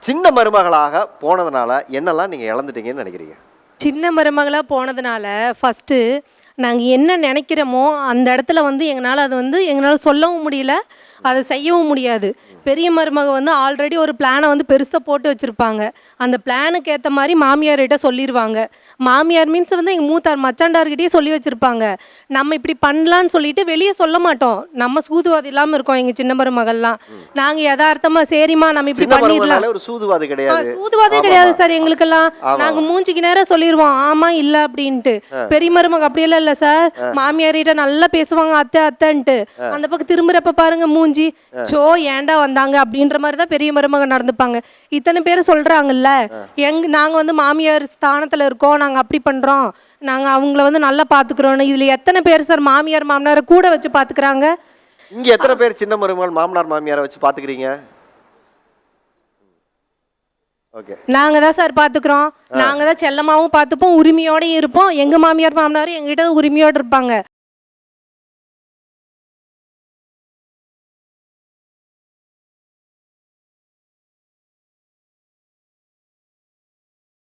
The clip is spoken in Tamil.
சின்ன மருமகளாக போனதுனால என்னெல்லாம் நீங்க இழந்துட்டீங்கன்னு நினைக்கிறீங்க? சின்ன மருமகளா போனதுனால ஃபஸ்ட்டு நாங்கள் என்ன நினைக்கிறோமோ அந்த இடத்துல வந்து எங்களால் சொல்லவும் முடியல, அதை செய்யவும் முடியாது. பெரிய மருமக வந்து ஆல்ரெடி ஒரு பிளானை வந்து பெருசாக போட்டு வச்சுருப்பாங்க. அந்த பிளானுக்கு ஏற்ற மாதிரி மாமியார்கிட்ட சொல்லிடுவாங்க. மாமியார் மீன்ஸ் வந்து எங்கள் மூத்தார் மச்சாண்டார்கிட்டயே சொல்லி வச்சுருப்பாங்க. நம்ம இப்படி பண்ணலான்னு சொல்லிட்டு வெளியே சொல்ல மாட்டோம். நம்ம சூதுவாதி இல்லாமல் இருக்கோம் எங்கள் சின்ன மருமகள்லாம். நாங்கள் யதார்த்தமாக சரிம்மா நம்ம இப்படி பண்ணிடலாம். ஒரு சூதுவாதி கிடையாது. சூதுவாதே கிடையாது சார் எங்களுக்கெல்லாம். நாங்கள் மூஞ்சிக்கு நேரம் சொல்லிடுவோம் ஆமாம் இல்லை அப்படின்ட்டு. பெரிய மருமக அப்படியெல்லாம் இல்லை சார். மாமியார்கிட்ட நல்லா பேசுவாங்க அத்தை அத்தைன்ட்டு. அந்த பக்கம் திரும்புறப்ப பாருங்க மூஞ்சி சோ ஏண்டா வந்தாங்க அப்படின்ற மாதிரி தான் பெரிய மருமக நடந்துப்பாங்க. இத்தனை பேர் சொல்றாங்கல்ல, நாங்க வந்து மாமியார் ஸ்தானத்துல இருக்கோம், நாங்க அப்படி பண்றோம், நாங்க அவங்கள வந்து நல்லா பாத்துக்கிறோம். இதுல எத்தனை பேர் சார் மாமியார் மாமனாரை கூட வச்சு பாத்துக்கிறாங்க? இங்க எத்தனை பேர் சின்ன மருமகள் மாமனார் மாமியாரை வச்சு பாத்துக்கிறீங்க? நாங்க தான் சார் பாத்துக்கிறோம். நாங்க தான் செல்லமாவும் பார்த்துப்போம், உரிமையோடயும் இருப்போம். எங்க மாமியார் மாமனாரும் எங்ககிட்ட உரிமையோடு இருப்பாங்க.